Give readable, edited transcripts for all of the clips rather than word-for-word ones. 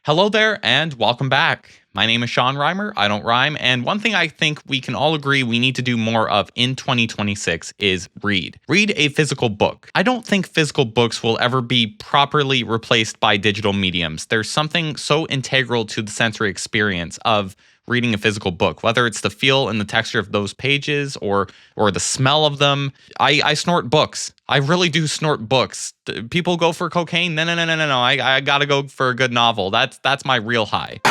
Hello there, and welcome back. My name is Sean Reimer. I don't rhyme. And one thing I think we can all agree we need to do more of in 2026 is read. Read a physical book. I don't think physical books will ever be properly replaced by digital mediums. There's something so integral to the sensory experience of reading a physical book, whether it's the feel and the texture of those pages or the smell of them. I snort books. I really do snort books. People go for cocaine. No. I gotta go for a good novel. That's my real high.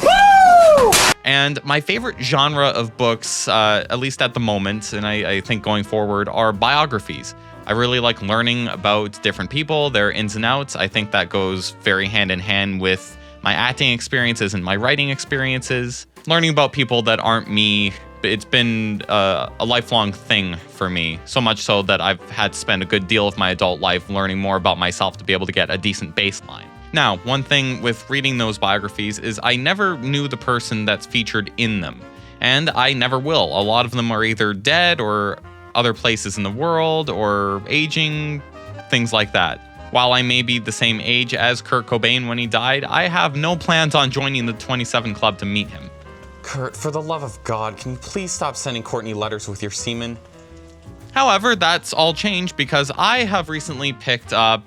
Woo! And my favorite genre of books, at least at the moment, and I think going forward, are biographies. I really like learning about different people, their ins and outs. I think that goes very hand in hand with my acting experiences and my writing experiences. Learning about people that aren't me, it's been a lifelong thing for me. So much so that I've had to spend a good deal of my adult life learning more about myself to be able to get a decent baseline. Now, one thing with reading those biographies is I never knew the person that's featured in them. And I never will. A lot of them are either dead or other places in the world or aging, things like that. While I may be the same age as Kurt Cobain when he died, I have no plans on joining the 27 Club to meet him. Kurt, for the love of God, can you please stop sending Courtney letters with your semen? However, that's all changed because I have recently picked up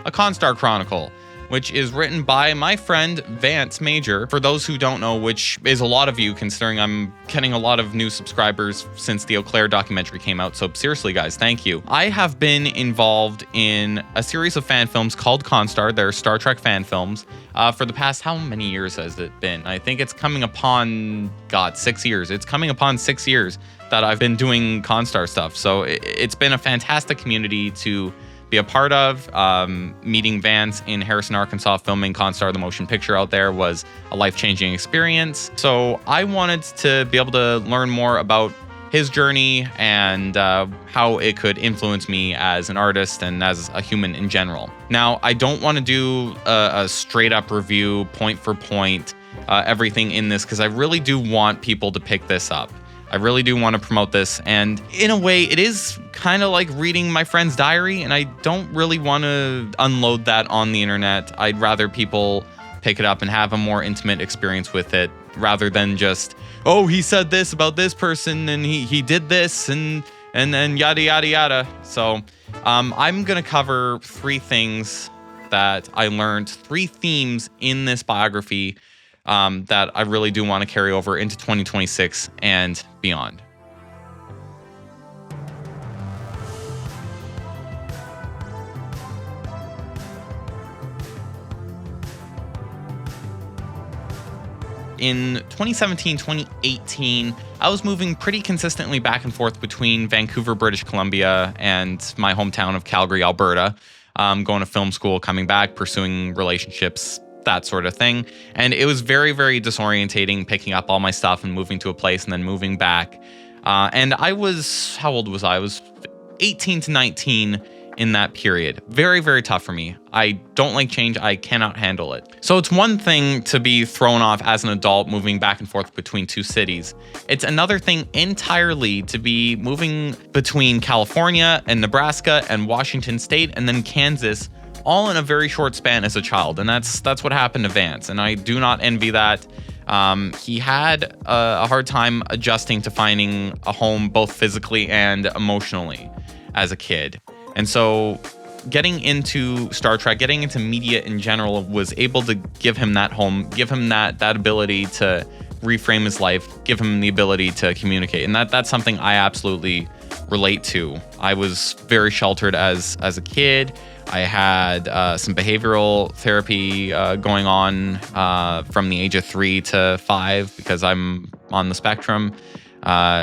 a Constar Chronicle, which is written by my friend Vance Major. For those who don't know, which is a lot of you considering I'm getting a lot of new subscribers since the Eau Claire documentary came out. So seriously, guys, thank you. I have been involved in a series of fan films called Constar. They're Star Trek fan films. For the past, how many years has it been? I think it's coming upon, 6 years. It's coming upon 6 years that I've been doing Constar stuff. So it's been a fantastic community to be a part of. Meeting Vance in Harrison, Arkansas, filming Constar, the motion picture out there, was a life-changing experience. So I wanted to be able to learn more about his journey and how it could influence me as an artist and as a human in general. Now, I don't want to do a straight-up review, point for point, everything in this, because I really do want people to pick this up. I really do want to promote this, and in a way, it is kind of like reading my friend's diary, and I don't really want to unload that on the internet. I'd rather people pick it up and have a more intimate experience with it, rather than just, oh, he said this about this person, and he did this, and then yada, yada, yada. So I'm going to cover 3 things that I learned, 3 themes in this biography that I really do want to carry over into 2026 and beyond. In 2017, 2018, I was moving pretty consistently back and forth between Vancouver, British Columbia, and my hometown of Calgary, Alberta, going to film school, coming back, pursuing relationships, that sort of thing. And it was very, very disorientating picking up all my stuff and moving to a place and then moving back. And I was, how old was I? I was 18 to 19 in that period. Very, very tough for me. I don't like change. I cannot handle it. So it's one thing to be thrown off as an adult moving back and forth between 2 cities. It's another thing entirely to be moving between California and Nebraska and Washington State and then Kansas, all in a very short span as a child. And that's what happened to Vance. And I do not envy that. He had a hard time adjusting to finding a home both physically and emotionally as a kid. And so getting into Star Trek, getting into media in general, was able to give him that home, give him that ability to reframe his life, give him the ability to communicate. And that's something I absolutely relate to. I was very sheltered as a kid. I had some behavioral therapy going on from the age of 3 to 5 because I'm on the spectrum.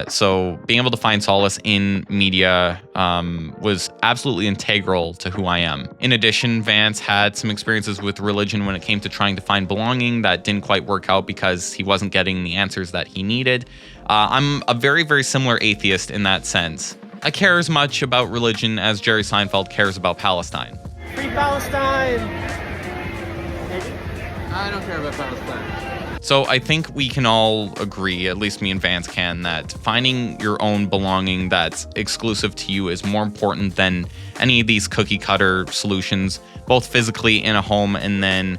So being able to find solace in media was absolutely integral to who I am. In addition, Vance had some experiences with religion when it came to trying to find belonging that didn't quite work out because he wasn't getting the answers that he needed. I'm a very, very similar atheist in that sense. I care as much about religion as Jerry Seinfeld cares about Palestine. Free Palestine! I don't care about Palestine. So I think we can all agree, at least me and Vance can, that finding your own belonging that's exclusive to you is more important than any of these cookie cutter solutions, both physically in a home and then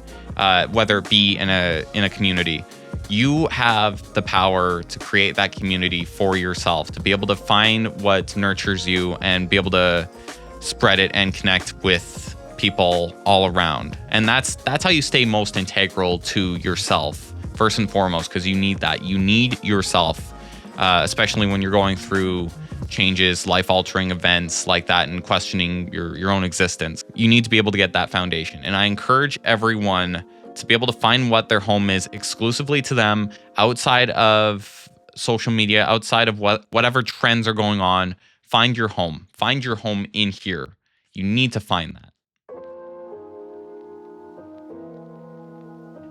whether it be in a community. You have the power to create that community for yourself, to be able to find what nurtures you and be able to spread it and connect with people all around. And that's how you stay most integral to yourself, first and foremost, because you need that. You need yourself, especially when you're going through changes, life-altering events like that, and questioning your own existence. You need to be able to get that foundation. And I encourage everyone to be able to find what their home is exclusively to them, outside of social media, outside of whatever trends are going on. Find your home. Find your home in here. You need to find that.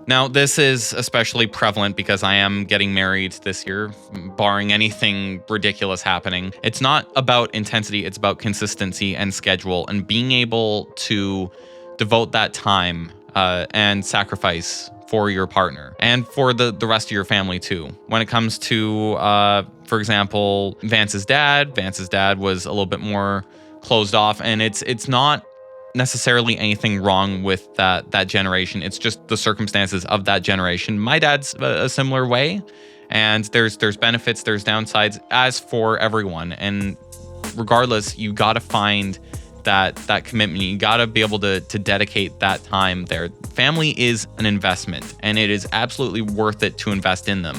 Now, this is especially prevalent because I am getting married this year, barring anything ridiculous happening. It's not about intensity, it's about consistency and schedule, and being able to devote that time and sacrifice for your partner and for the rest of your family too. When it comes to, for example, Vance's dad was a little bit more closed off, and it's not necessarily anything wrong with that generation. It's just the circumstances of that generation. My dad's a similar way, and there's benefits, there's downsides, as for everyone. And regardless, you got to find that commitment. You got to be able to dedicate that time there. Family is an investment, and it is absolutely worth it to invest in them.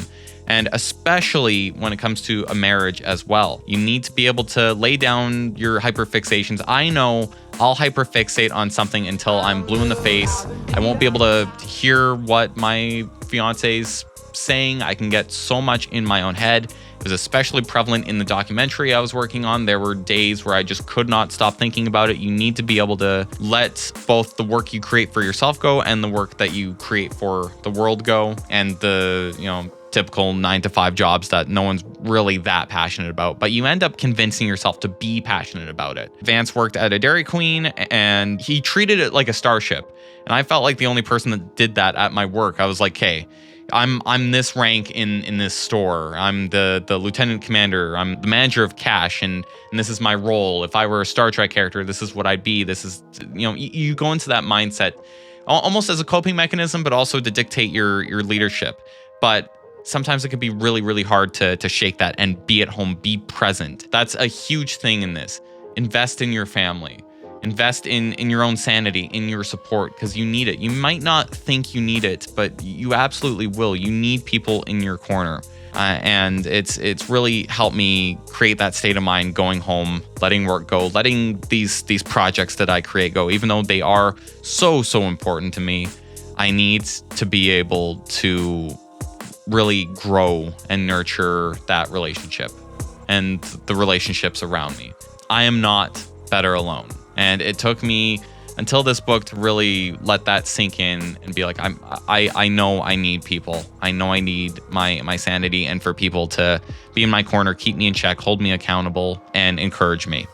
And especially when it comes to a marriage as well. You need to be able to lay down your hyperfixations. I know I'll hyperfixate on something until I'm blue in the face. I won't be able to hear what my fiance's saying. I can get so much in my own head. It was especially prevalent in the documentary I was working on. There were days where I just could not stop thinking about it. You need to be able to let both the work you create for yourself go and the work that you create for the world go, and the, typical 9-to-5 jobs that no one's really that passionate about, but you end up convincing yourself to be passionate about it. Vance worked at a Dairy Queen, and he treated it like a starship. And I felt like the only person that did that at my work. I was like, hey, I'm this rank in this store. I'm the lieutenant commander. I'm the manager of cash, and this is my role. If I were a Star Trek character, this is what I'd be. This is, you go into that mindset almost as a coping mechanism, but also to dictate your leadership. But sometimes it can be really, really hard to shake that and be at home, be present. That's a huge thing in this. Invest in your family. Invest in your own sanity, in your support, because you need it. You might not think you need it, but you absolutely will. You need people in your corner. And it's really helped me create that state of mind going home, letting work go, letting these projects that I create go, even though they are so important to me. I need to be able to really grow and nurture that relationship and the relationships around me. I am not better alone. And it took me until this book to really let that sink in and be like, I know I need people. I know I need my sanity, and for people to be in my corner, keep me in check, hold me accountable, and encourage me.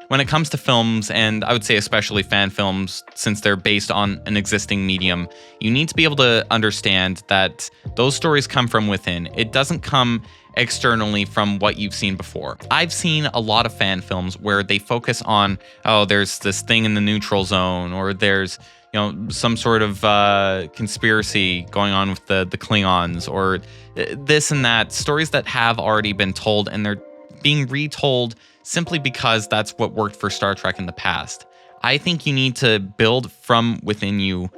When it comes to films, and I would say especially fan films, since they're based on an existing medium, you need to be able to understand that those stories come from within. It doesn't come externally from what you've seen before. I've seen a lot of fan films where they focus on, there's this thing in the neutral zone, or there's some sort of conspiracy going on with the Klingons, or this and that. Stories that have already been told, and they're being retold simply because that's what worked for Star Trek in the past. I think you need to build from within you,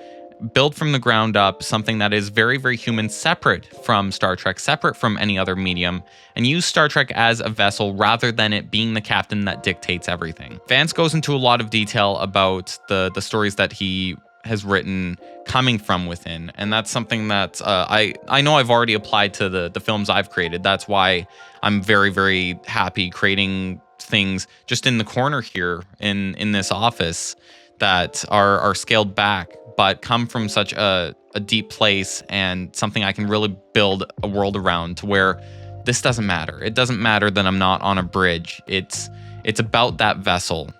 build from the ground up something that is very, very human, separate from Star Trek, separate from any other medium, and use Star Trek as a vessel rather than it being the captain that dictates everything. Vance goes into a lot of detail about the stories that he has written coming from within, and that's something that I know I've already applied to the films I've created. That's why I'm very, very happy creating things just in the corner here in this office that are scaled back, but come from such a deep place, and something I can really build a world around, to where this doesn't matter. It doesn't matter that I'm not on a bridge. It's about that vessel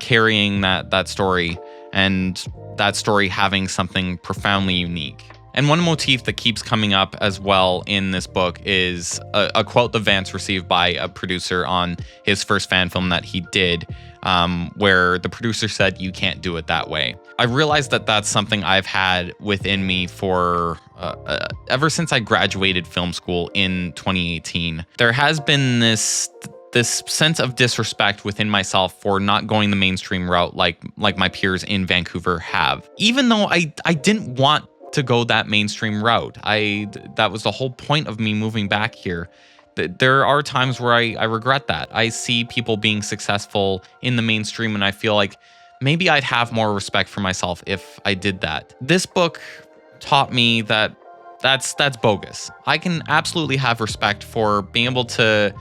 carrying that story, and that story having something profoundly unique. And one motif that keeps coming up as well in this book is a quote that Vance received by a producer on his first fan film that he did, where the producer said, "You can't do it that way." I realized that that's something I've had within me for ever since I graduated film school in 2018. There has been this sense of disrespect within myself for not going the mainstream route like my peers in Vancouver have. Even though I didn't want to go that mainstream route. That was the whole point of me moving back here. There are times where I regret that. I see people being successful in the mainstream and I feel like maybe I'd have more respect for myself if I did that. This book taught me that that's bogus. I can absolutely have respect for being able to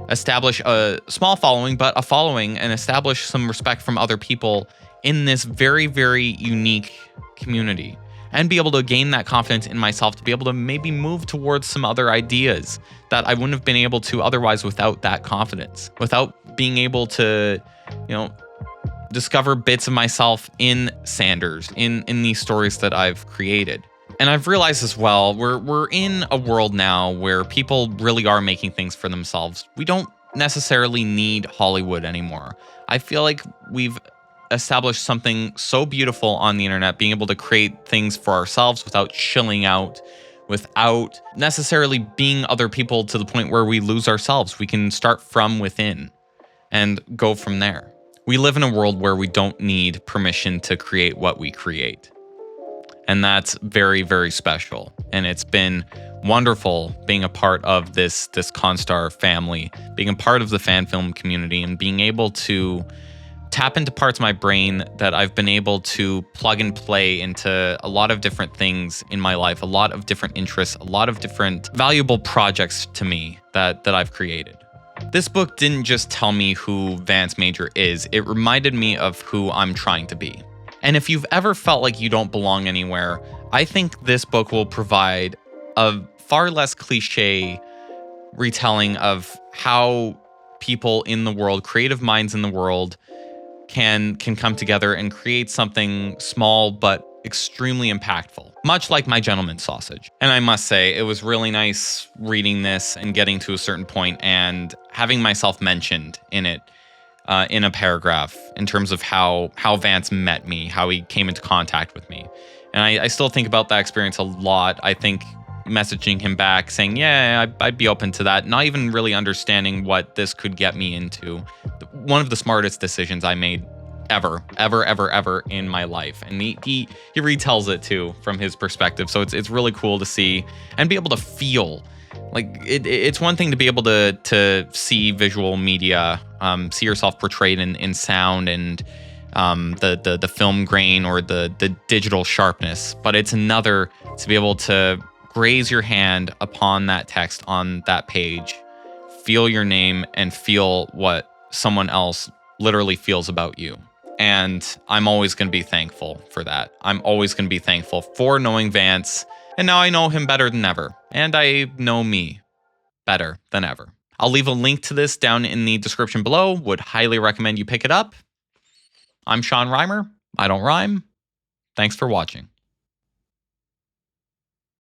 establish a small following, but a following, and establish some respect from other people in this very, very unique community. And be able to gain that confidence in myself to be able to maybe move towards some other ideas that I wouldn't have been able to otherwise without that confidence, without being able to, discover bits of myself in Sanders, in these stories that I've created. And I've realized as well, we're in a world now where people really are making things for themselves. We don't necessarily need Hollywood anymore. I feel like we've established something so beautiful on the internet, being able to create things for ourselves without chilling out, without necessarily being other people to the point where we lose ourselves. We can start from within and go from there. We live in a world where we don't need permission to create what we create. And that's very, very special. And it's been wonderful being a part of this Constar family, being a part of the fan film community, and being able to tap into parts of my brain that I've been able to plug and play into a lot of different things in my life, a lot of different interests, a lot of different valuable projects to me that I've created. This book didn't just tell me who Vance Major is, it reminded me of who I'm trying to be. And if you've ever felt like you don't belong anywhere, I think this book will provide a far less cliche retelling of how people in the world, creative minds in the world, can come together and create something small but extremely impactful, much like My Gentleman's Sausage. And I must say, it was really nice reading this and getting to a certain point and having myself mentioned in it, in a paragraph, in terms of how Vance met me, how he came into contact with me. And I still think about that experience a lot. I think messaging him back saying, yeah, I'd be open to that, not even really understanding what this could get me into. One of the smartest decisions I made ever in my life. And he retells it too from his perspective. So it's really cool to see and be able to feel. Like it's one thing to be able to see visual media, see yourself portrayed in sound and the film grain or the digital sharpness, but it's another to be able to graze your hand upon that text on that page, feel your name, and feel what someone else literally feels about you. And I'm always going to be thankful for that. I'm always going to be thankful for knowing Vance, and now I know him better than ever, and I know me better than ever. I'll leave a link to this down in the description below. Would highly recommend you pick it up. I'm Sean Reimer. I don't rhyme. Thanks for watching.